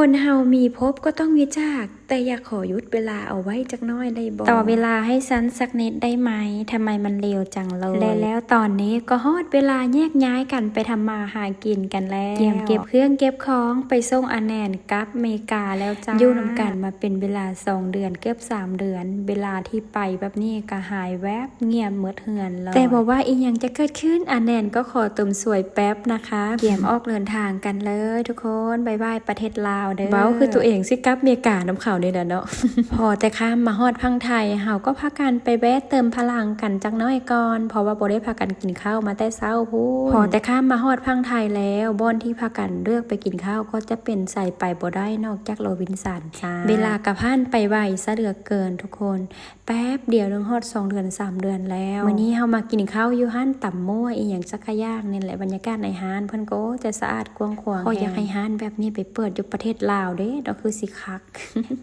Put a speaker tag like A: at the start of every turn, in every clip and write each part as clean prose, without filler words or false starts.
A: คนเฮามีภพก็ต้องมีจากแต่อยากขอยุดเวลาเอาไว้จักน้อยได้บ่ต่อเวลาให้สันสักนิดได้ไหมทำไมมันเร็วจังเลยแล้วตอนนี้ก็ฮอดเวลาแยกย้ายกันไปทำมาหากินกันแล้วเก็บเครื่องเก็บของไปส่งอาแนนกับเมกาแล้วจ้าอยู่นำกันมาเป็นเวลา2 เดือนเกือบ3 เดือนเวลาที่ไปแบบนี้ก็หายแวบเงียบเมืดเหือนเลยแต่บอกว่าอีกอย่างจะเกิดขึ้นอาแนนก็ขอเติมสวยแป๊บนะคะเกี่ยมออกเดินทางกันเลยทุกคนบายบายประเทศลาวเด้อเบ้าคือตัวเองสิกับเมกาน้ำเขานี่แหละเนาะ พอแต่ข้ามมาฮอดพังไทยเฮาก็พากันไปแวะเติมพลังกันจักน้อยก่อนเพราะว่าบ่ได้พากันกินข้าวมาแต่เช้าพูนพอแต่ข้ามมาฮอดพังไทยแล้วบ่อนที่พากันเลือกไปกินข้าวก็จะเป็นใส่ไปบ่ได้นอกจากโรบินสันจ้าเวลากะพันไปไวซะเหลือเกินทุกคนแป๊บเดียวนึงฮอด2 เดือน3 เดือนแล้วมื้อนี้เฮามากินข้าวอยู่ห้านต่ำมั่วอีหยังจักอย่างนี่แหละบรรยากาศในห้านเพิ่นก็จะสะอาดกว้างขวางขออยากให้ห้านแบบนี้ไปเปิดอยู่ประเทศลาวเด้ดอกคือสิคัก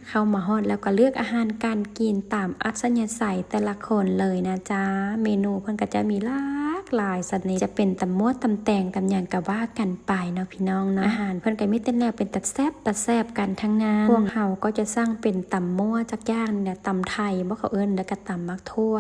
A: เข้ามาฮอดแล้วก็เลือกอาหารการกินตามอัธยาศัยแต่ละคนเลยนะจ๊ะเมนูเพิ่นก็จะมีหลากหลายสัตว์นี้จะเป็นตำมั่วตำแตงตำหยังก็ว่ากันไปเนาะพี่น้องเนาะอาหารเพิ่นก็มีแต่แนวเป็นตัดแซ่บกันทั้งนั้นพวกเฮาก็จะสร้างเป็นตำมั่วจักอย่างเนี่ยตำไทยบ่เขาเอิ้นแล้วก็ตำมักทั่ว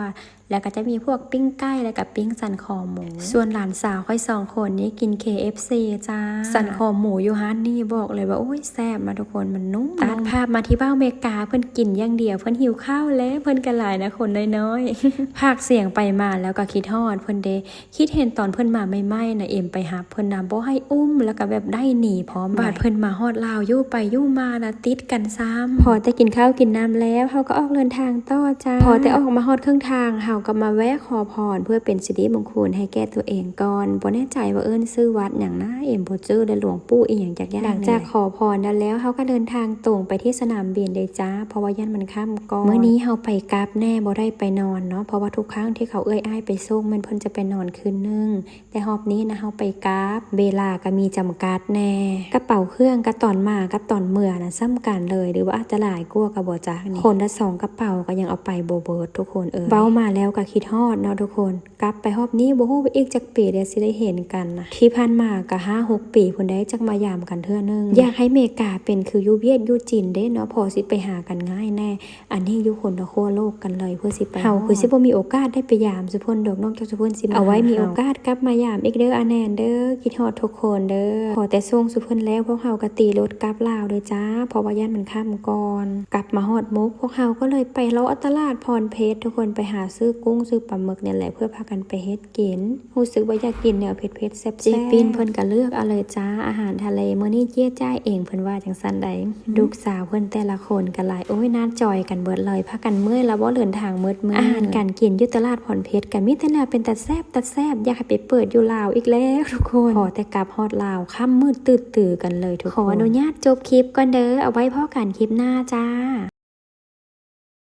A: แล้วก็จะมีพวกปิ้งไก่แล้วก็ปิ้งสันคอหมูส่วนหลานสาวค่อย2 คนนี้กิน KFC จ้าสันคอหมูอยู่ฮั่นนี่บอกเลยว่าโอ้ยแซ่บมาทุกคนมันนุ่มตัดภาพมาที่บ้านอเมริกาเพิ่นกินอย่างเดียวเพิ่นหิวข้าวแล้วเพิ่นกันหลายนะคนน้อยๆ ภาคเสียงไปมาแล้วก็คิดฮอดเพิ่นเดคิดเห็นตอนเพิ่นมาใหม่ๆนะเอ็มไปหาเพิ่นน่ะบ่ให้อุ้มแล้วก็แบบได้หนีพร้อมบาดเพิ่นมาฮอดลาวอยู่ไปอยู่มานะติดกันซ้ำพอแต่กินข้าวกินน้ำแล้วเฮาก็ออกเดินทางต่อจ้าพอแต่ออกมาฮอดครึ่งทางเฮาก็มาแวะขอพรเพื่อเป็นสิริมงคลให้แก่ตัวเองก่อนบ่แน่ใจว่าชื่อวัดหยังนะเอ็มบ่ชื่อได้หลวงปู่อีหยังจักอย่างหลังจากขอพรแล้วเฮาก็เดินทางตรงไปที่สนามบินเลยจ้าเพราะว่ายันมันค่ำก่อนมื้อนี้เฮาไปกราบแน่บ่ได้ไปนอนเนาะเพราะว่าทุกครั้งที่เขาอ้ายไปส่งมันเพิ่นจะไปนอนคืนนึงแต่รอบนี้นะเฮาไปกราบเวลาก็มีจำกัดแน่กระเป๋าเครื่องกับตอนมากับตอนเมื่อนะซ้ำกันเลยหรือว่าอาจจะหลายกว่าก็บ่จักนี่คนละ2 กระเป๋าก็ยังเอาไปบ่เบิดทุกคนเว้ามาแล้วก็คิดฮอดเนาะทุกคนกลับไปรอบนี้บ่ฮู้ว่าอีกจักปีเดี๋ยวสิได้เห็นกันนะที่ผ่านมาก็5-6 ปีเพิ่นได้จักมายามกันเทื่อนึงอยากให้เมกาเป็นคืออยู่เวียดอยู่จีนเด้เนาะพอสิไปหากันง่ายแน่อันนี้อยู่คนละขั้วโลกกันเลยเพื่อสิไปเฮาคือสิบ่มีโอกาสได้ไปยามสุพลดอกนอกจากสุพลสิเอาไว้มีโอกาสกลับมายามอีกเด้ออาแนนเด้อคิดฮอดทุกคนเด้อพอแต่ส่งสุพลแล้วพวกเฮาก็ตีรถกลับลาวเลยจ้าเพราะว่าย่านมันค่ำก่อนกลับมาฮอดมุกพวกเฮาก็เลยไปเลาะตลาดพรเพชรทุกคนไปหาซื้อกุ้งซื้อปลาหมึกเนี่ยแหละเพื่อพากันไปเฮ็ดกินรู้สึกว่าอยากกินแนวเผ็ดๆแซ่บๆจีปินเพิ่นก็เลือกเอาเลยจ้าอาหารทะเลมื้อนี้เจี๊ยจ่ายเองเพิ่นว่าจังซั่นใดลูกสาวเพิ่นแต่ละคนก็หลายโอ้ยน่าจอยกันเบิดเลยพากันเมื่อยแล้วบ่เดินทางมืดอาหารการกินอยู่ตลาดพรเพชรก็มีแต่แนวเป็นตัดแซ่บอยากให้ไปเปิดอยู่ลาวอีกแล้วทุกคนพอแต่กลับฮอดลาวค่ำมืดตื่นกันเลยทุกคนขออนุญาตจบคลิปก่อนเด้อเอาไว้พอกันคลิปหน้าจ้า